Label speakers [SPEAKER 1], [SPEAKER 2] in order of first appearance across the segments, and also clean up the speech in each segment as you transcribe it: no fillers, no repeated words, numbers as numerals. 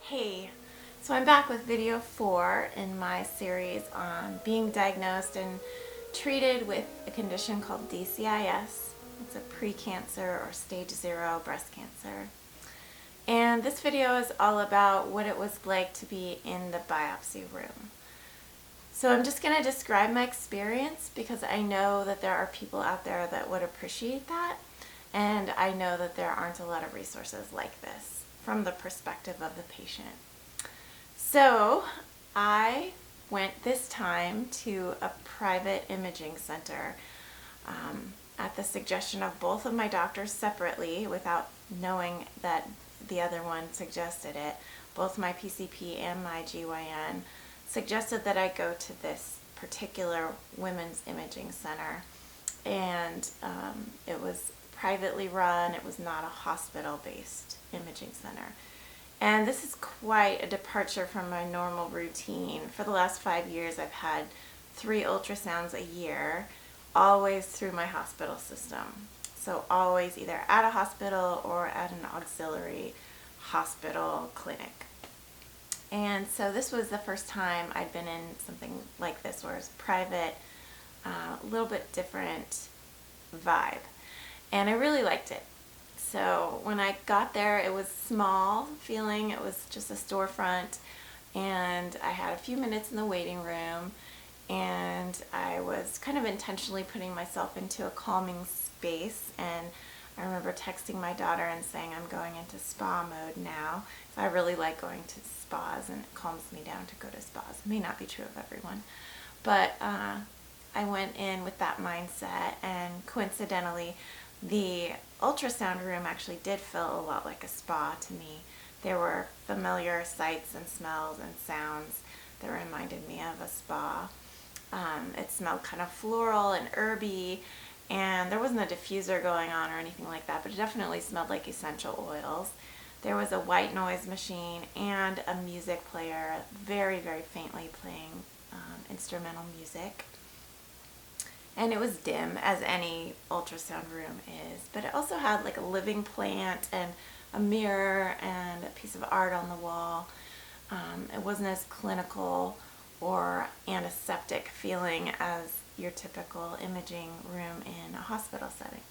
[SPEAKER 1] Hey, so I'm back with video 4 in my series on being diagnosed and treated with a condition called DCIS. It's a precancer or stage 0 breast cancer. And this video is all about what it was like to be in the biopsy room. So I'm just going to describe my experience because I know that there are people out there that would appreciate that, and I know that there aren't a lot of resources like this from the perspective of the patient. So I went this time to a private imaging center at the suggestion of both of my doctors separately without knowing that the other one suggested it. Both my PCP and my GYN suggested that I go to this particular women's imaging center, and it was privately run. It was not a hospital-based imaging center. And this is quite a departure from my normal routine. For the last 5 years, I've had 3 ultrasounds a year, always through my hospital system. So always either at a hospital or at an auxiliary hospital clinic. And so this was the first time I'd been in something like this, where it's private, a little bit different vibe. And I really liked it. So when I got there, it was small feeling. It was just a storefront, and I had a few minutes in the waiting room, and I was kind of intentionally putting myself into a calming space. And I remember texting my daughter and saying, I'm going into spa mode now. So I really like going to spas, and it calms me down to go to spas. It may not be true of everyone, but I went in with that mindset, and coincidentally, the ultrasound room actually did feel a lot like a spa to me. There were familiar sights and smells and sounds that reminded me of a spa. It smelled kind of floral and herby, and there wasn't a diffuser going on or anything like that, but it definitely smelled like essential oils. There was a white noise machine and a music player, very, very faintly playing instrumental music. And it was dim, as any ultrasound room is, but it also had like a living plant and a mirror and a piece of art on the wall. It wasn't as clinical or antiseptic feeling as your typical imaging room in a hospital setting.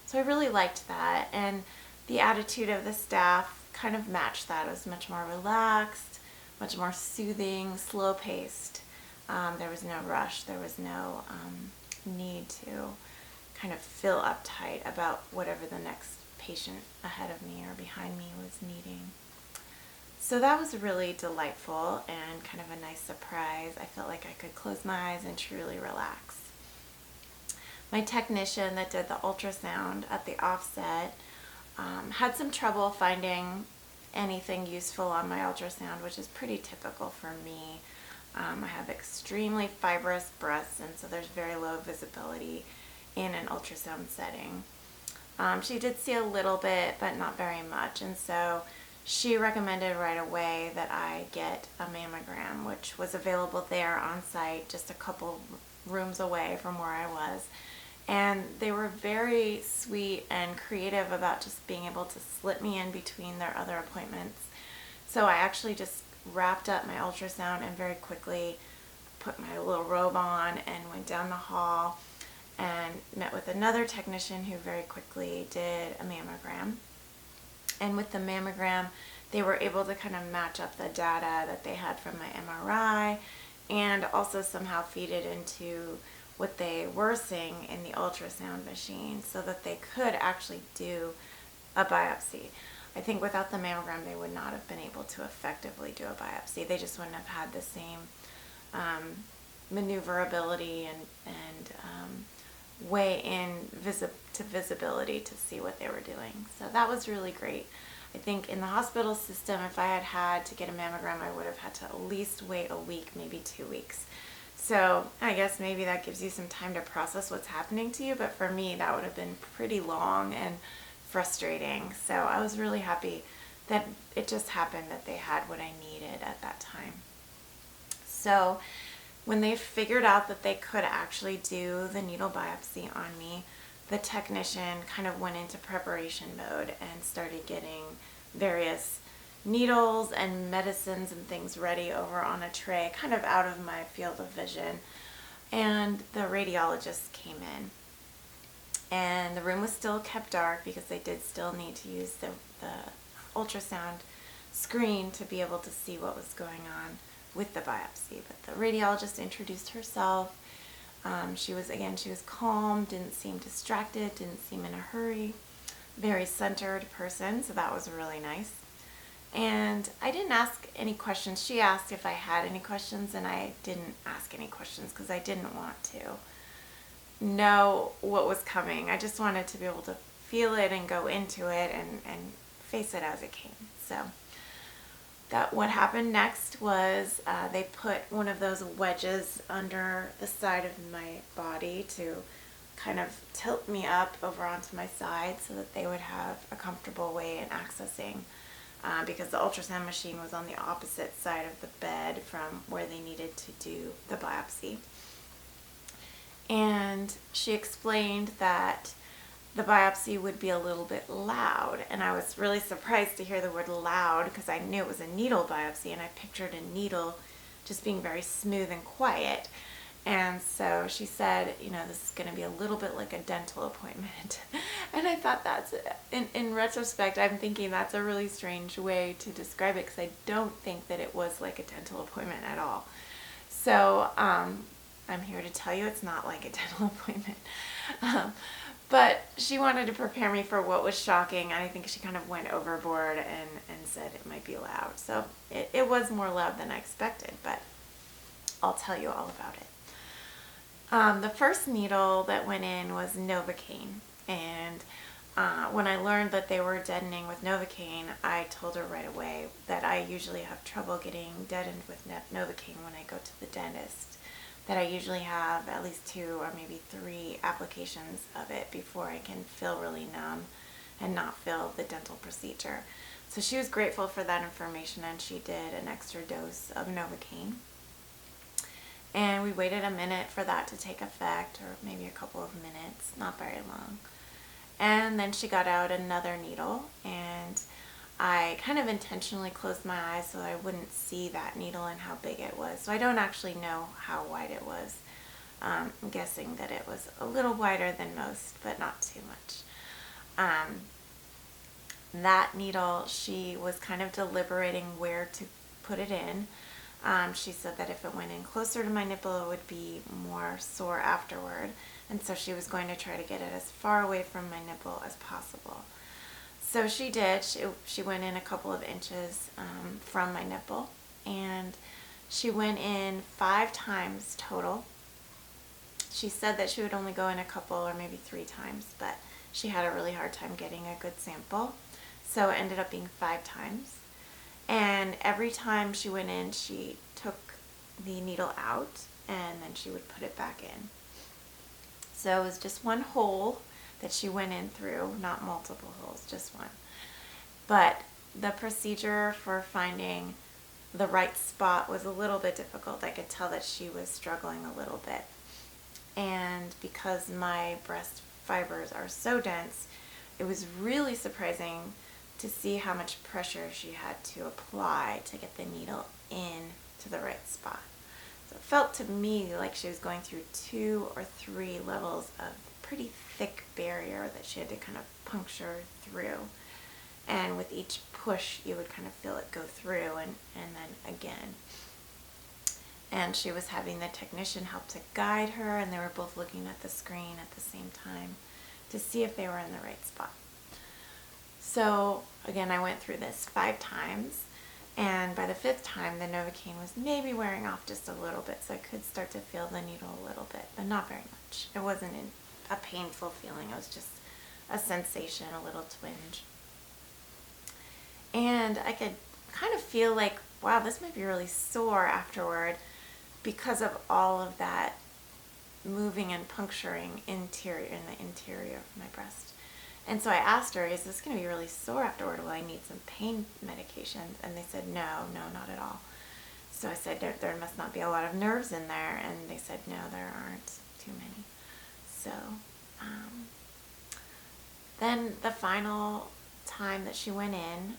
[SPEAKER 1] So I really liked that, and the attitude of the staff kind of matched that. It was much more relaxed, much more soothing, slow-paced. There was no rush. There was no need to kind of feel uptight about whatever the next patient ahead of me or behind me was needing. So that was really delightful and kind of a nice surprise. I felt like I could close my eyes and truly relax. My technician that did the ultrasound at the offset had some trouble finding anything useful on my ultrasound, which is pretty typical for me. I have extremely fibrous breasts, and so there's very low visibility in an ultrasound setting. She did see a little bit, but not very much, and so she recommended right away that I get a mammogram, which was available there on site, just a couple rooms away from where I was. And they were very sweet and creative about just being able to slip me in between their other appointments. So I actually just wrapped up my ultrasound and very quickly put my little robe on and went down the hall and met with another technician who very quickly did a mammogram. And with the mammogram, they were able to kind of match up the data that they had from my MRI and also somehow feed it into what they were seeing in the ultrasound machine so that they could actually do a biopsy. I think without the mammogram, they would not have been able to effectively do a biopsy. They just wouldn't have had the same maneuverability and way in to visibility to see what they were doing. So that was really great. I think in the hospital system, if I had had to get a mammogram, I would have had to at least wait a week, maybe 2 weeks. So I guess maybe that gives you some time to process what's happening to you, but for me, that would have been pretty long and frustrating. So I was really happy that it just happened that they had what I needed at that time. So when they figured out that they could actually do the needle biopsy on me, the technician kind of went into preparation mode and started getting various needles and medicines and things ready over on a tray, kind of out of my field of vision. And the radiologist came in. And the room was still kept dark because they did still need to use the ultrasound screen to be able to see what was going on with the biopsy. But the radiologist introduced herself. She was calm, didn't seem distracted, didn't seem in a hurry. Very centered person, so that was really nice. And I didn't ask any questions. She asked if I had any questions, and I didn't ask any questions because I didn't want to know what was coming. I just wanted to be able to feel it and go into it and face it as it came. So what happened next was they put one of those wedges under the side of my body to kind of tilt me up over onto my side so that they would have a comfortable way in accessing, because the ultrasound machine was on the opposite side of the bed from where they needed to do the biopsy. And she explained that the biopsy would be a little bit loud, and I was really surprised to hear the word loud because I knew it was a needle biopsy, and I pictured a needle just being very smooth and quiet. And so she said, this is going to be a little bit like a dental appointment. And I thought in retrospect, I'm thinking that's a really strange way to describe it because I don't think that it was like a dental appointment at all. So I'm here to tell you it's not like a dental appointment. But she wanted to prepare me for what was shocking, and I think she kind of went overboard and said it might be loud. So it was more loud than I expected, but I'll tell you all about it. The first needle that went in was Novocaine, and when I learned that they were deadening with Novocaine, I told her right away that I usually have trouble getting deadened with Novocaine when I go to the dentist, that I usually have at least 2 or maybe 3 applications of it before I can feel really numb and not feel the dental procedure. So she was grateful for that information, and she did an extra dose of Novocaine. And we waited a minute for that to take effect, or maybe a couple of minutes, not very long. And then she got out another needle, and I kind of intentionally closed my eyes so I wouldn't see that needle and how big it was. So I don't actually know how wide it was. I'm guessing that it was a little wider than most, but not too much. That needle, she was kind of deliberating where to put it in. She said that if it went in closer to my nipple, it would be more sore afterward. And so she was going to try to get it as far away from my nipple as possible. So she did. She went in a couple of inches from my nipple. And she went in 5 times total. She said that she would only go in a couple or maybe 3 times, but she had a really hard time getting a good sample. So it ended up being 5 times. And every time she went in, she took the needle out and then she would put it back in. So it was just one hole that she went in through, not multiple holes, just one. But the procedure for finding the right spot was a little bit difficult. I could tell that she was struggling a little bit. And because my breast fibers are so dense, it was really surprising to see how much pressure she had to apply to get the needle in to the right spot. So it felt to me like she was going through 2 or 3 levels of pretty thick barrier that she had to kind of puncture through. And with each push, you would kind of feel it go through and then again. And she was having the technician help to guide her, and they were both looking at the screen at the same time to see if they were in the right spot. So again, I went through this 5 times, and by the 5th time, the Novocaine was maybe wearing off just a little bit, so I could start to feel the needle a little bit, but not very much. It wasn't a painful feeling, it was just a sensation, a little twinge. And I could kind of feel like, wow, this might be really sore afterward because of all of that moving and puncturing in the interior of my breast. And so I asked her, is this going to be really sore afterward? Will I need some pain medications? And they said, no, not at all. So I said, there must not be a lot of nerves in there. And they said, no, there aren't too many. So then the final time that she went in,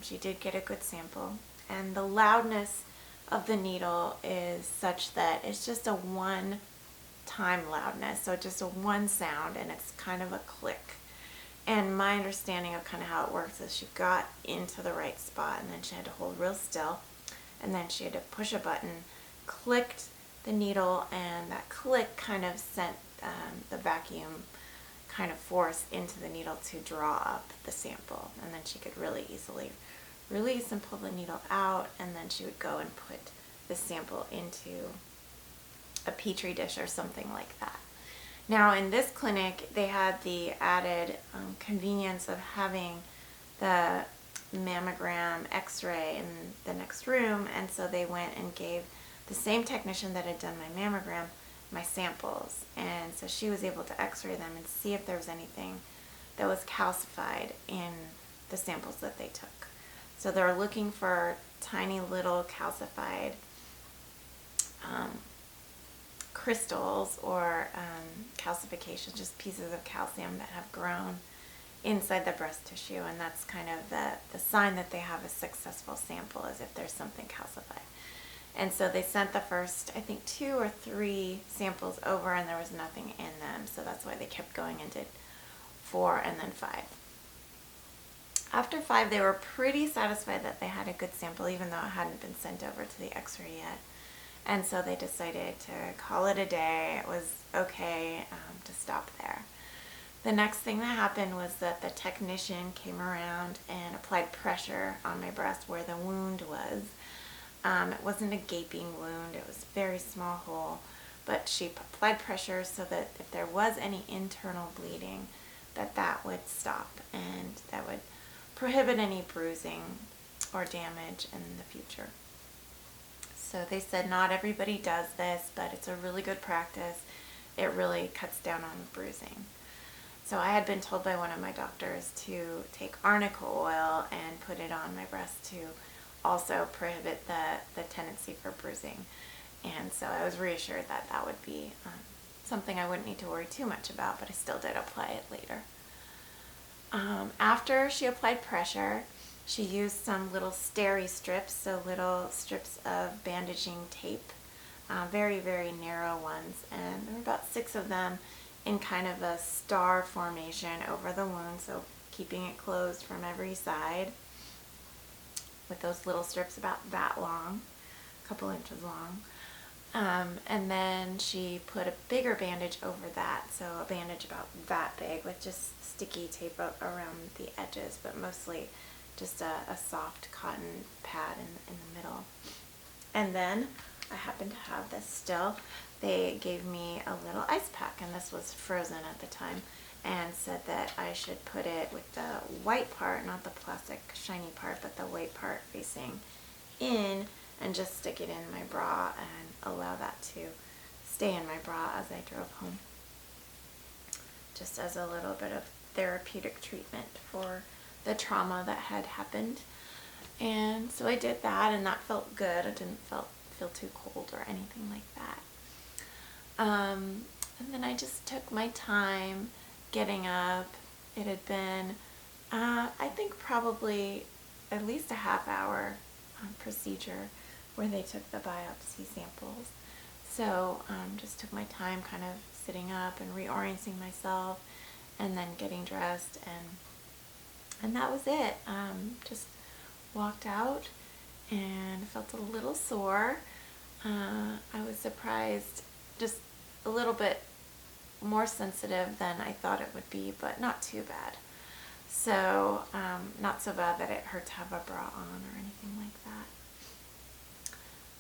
[SPEAKER 1] she did get a good sample, and the loudness of the needle is such that it's just a one-time loudness, so just a one sound, and it's kind of a click. And my understanding of kind of how it works is she got into the right spot, and then she had to hold real still, and then she had to push a button, clicked the needle, and that click kind of sent the vacuum kind of force into the needle to draw up the sample, and then she could really easily release and pull the needle out, and then she would go and put the sample into a petri dish or something like that. Now in this clinic, they had the added convenience of having the mammogram x-ray in the next room, and so they went and gave the same technician that had done my mammogram my samples, and so she was able to x-ray them and see if there was anything that was calcified in the samples that they took. So they're looking for tiny little calcified crystals or calcification, just pieces of calcium that have grown inside the breast tissue, and that's kind of the sign that they have a successful sample, is if there's something calcified. And so they sent the first, I think, 2 or 3 samples over, and there was nothing in them, so that's why they kept going and did 4 and then 5. After 5, they were pretty satisfied that they had a good sample, even though it hadn't been sent over to the x-ray yet. And so they decided to call it a day. It was okay to stop there. The next thing that happened was that the technician came around and applied pressure on my breast where the wound was. It wasn't a gaping wound, it was a very small hole, but she applied pressure so that if there was any internal bleeding, that would stop, and that would prohibit any bruising or damage in the future. So they said not everybody does this, but it's a really good practice. It really cuts down on bruising. So I had been told by one of my doctors to take Arnica Oil and put it on my breast to also prohibit the tendency for bruising. And so I was reassured that that would be something I wouldn't need to worry too much about, but I still did apply it later. After she applied pressure, she used some little steri strips, so little strips of bandaging tape, very, very narrow ones, and there were about 6 of them in kind of a star formation over the wound, so keeping it closed from every side with those little strips about that long, a couple inches long. And then she put a bigger bandage over that, so a bandage about that big with just sticky tape around the edges, but mostly just a soft cotton pad in the middle. And then I happen to have this still. They gave me a little ice pack, and this was frozen at the time, and said that I should put it with the white part, not the plastic shiny part, but the white part facing in, and just stick it in my bra and allow that to stay in my bra as I drove home, just as a little bit of therapeutic treatment for the trauma that had happened. And so I did that, and that felt good. I didn't feel too cold or anything like that. And then I just took my time getting up. It had been, I think, probably at least a half-hour procedure where they took the biopsy samples. So just took my time kind of sitting up and reorienting myself, and then getting dressed, and that was it. Just walked out and felt a little sore. I was surprised, just a little bit more sensitive than I thought it would be, but not too bad. So not so bad that it hurt to have a bra on or anything like that.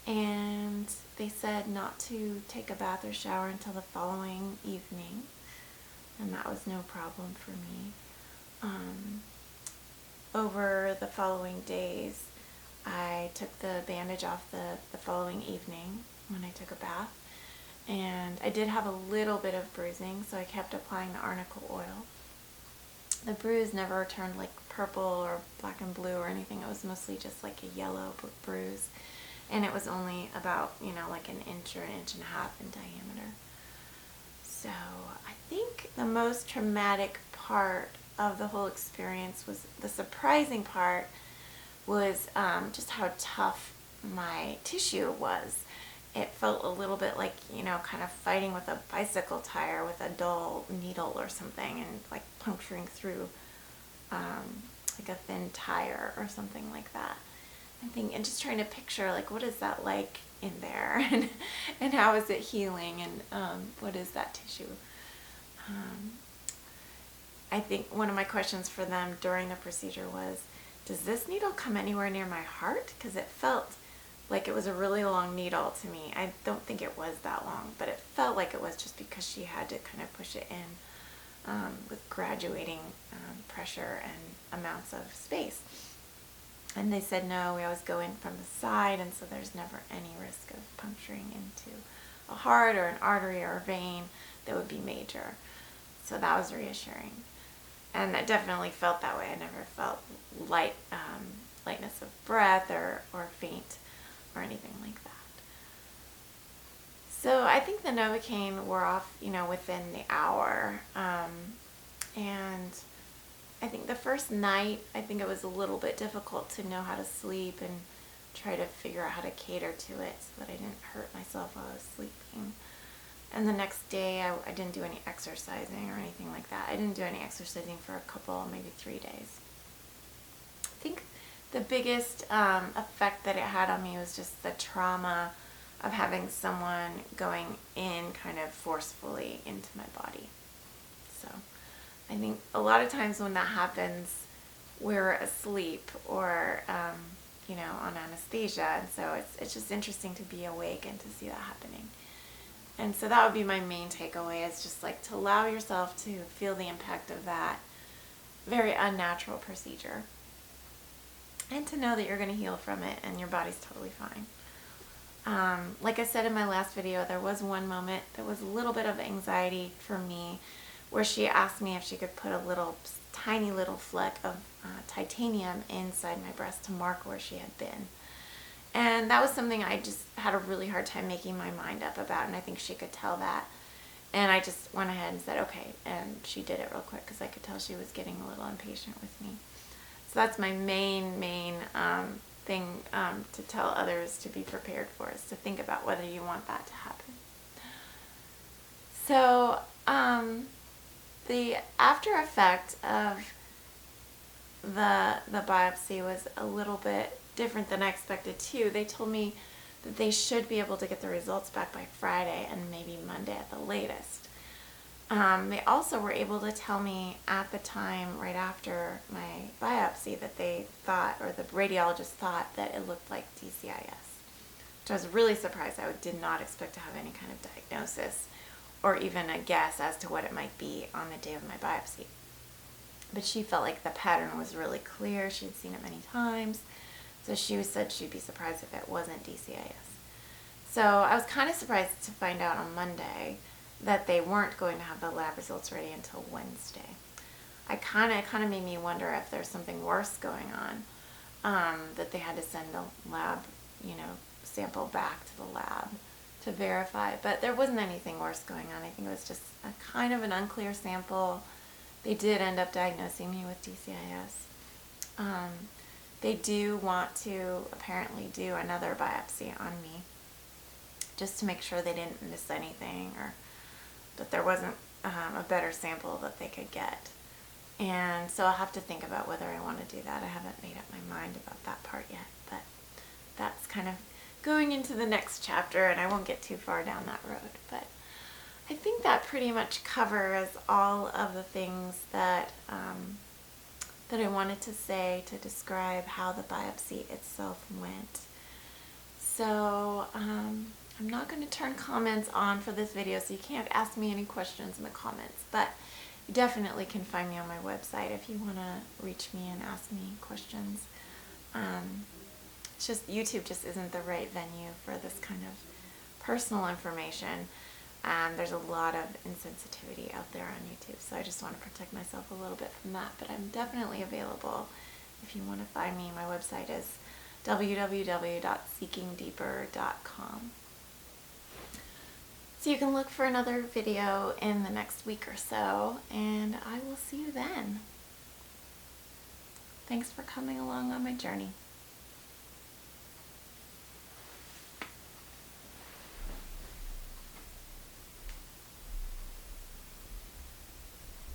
[SPEAKER 1] And they said not to take a bath or shower until the following evening, and that was no problem for me. Over the following days, I took the bandage off the following evening when I took a bath, and I did have a little bit of bruising, so I kept applying the Arnica Oil. The bruise never turned like purple or black and blue or anything. It was mostly just like a yellow bruise, and it was only about, like an inch or an inch and a half in diameter. So I think the most traumatic part of the whole experience was, the surprising part was just how tough my tissue was. It felt a little bit like, you know, kind of fighting with a bicycle tire with a dull needle or something, and like puncturing through like a thin tire or something like that. And just trying to picture, like, what is that like in there, and how is it healing, and what is that tissue? I think one of my questions for them during the procedure was, does this needle come anywhere near my heart? Because it felt like it was a really long needle to me. I don't think it was that long, but it felt like it was, just because she had to kind of push it in with graduating pressure and amounts of space. And they said, no, we always go in from the side, and so there's never any risk of puncturing into a heart or an artery or a vein that would be major. So that was reassuring. And I definitely felt that way. I never felt lightness of breath or faint or anything like that. So I think the Novocaine wore off, you know, within the hour. And I think the first night, I think it was a little bit difficult to know how to sleep and try to figure out how to cater to it so that I didn't hurt myself while I was sleeping. And the next day, I didn't do any exercising or anything like that. I didn't do any exercising for a couple, maybe 3 days. I think the biggest effect that it had on me was just the trauma of having someone going in kind of forcefully into my body. So I think a lot of times when that happens, we're asleep or, you know, on anesthesia. And so it's just interesting to be awake and to see that happening. And so that would be my main takeaway, is just like to allow yourself to feel the impact of that very unnatural procedure. And to know that you're going to heal from it and your body's totally fine. Like I said in my last video, there was one moment that was a little bit of anxiety for me, where she asked me if she could put a little, tiny little fleck of titanium inside my breast to mark where she had been. And that was something I just had a really hard time making my mind up about, and I think she could tell that. And I just went ahead and said, okay, and she did it real quick because I could tell she was getting a little impatient with me. So that's my main thing to tell others to be prepared for, is to think about whether you want that to happen. So the after effect of the biopsy was a little bit different than I expected too. They told me that they should be able to get the results back by Friday and maybe Monday at the latest. They also were able to tell me at the time right after my biopsy that they thought, or the radiologist thought, that it looked like DCIS, which I was really surprised. I did not expect to have any kind of diagnosis or even a guess as to what it might be on the day of my biopsy. But she felt like the pattern was really clear. She'd seen it many times. So she said she'd be surprised if it wasn't DCIS. So I was kind of surprised to find out on Monday that they weren't going to have the lab results ready until Wednesday. It kind of made me wonder if there's something worse going on, that they had to send the lab, you know, sample back to the lab to verify. But there wasn't anything worse going on. I think it was just a kind of an unclear sample. They did end up diagnosing me with DCIS. They do want to apparently do another biopsy on me, just to make sure they didn't miss anything, or that there wasn't a better sample that they could get. And so I'll have to think about whether I want to do that. I haven't made up my mind about that part yet, but that's kind of going into the next chapter, and I won't get too far down that road. But I think that pretty much covers all of the things that that I wanted to say to describe how the biopsy itself went. So I'm not going to turn comments on for this video, so you can't ask me any questions in the comments, but you definitely can find me on my website if you want to reach me and ask me questions. It's just YouTube just isn't the right venue for this kind of personal information. There's a lot of insensitivity out there on YouTube, so I just want to protect myself a little bit from that. But I'm definitely available if you want to find me. My website is www.seekingdeeper.com. So you can look for another video in the next week or so, and I will see you then. Thanks for coming along on my journey.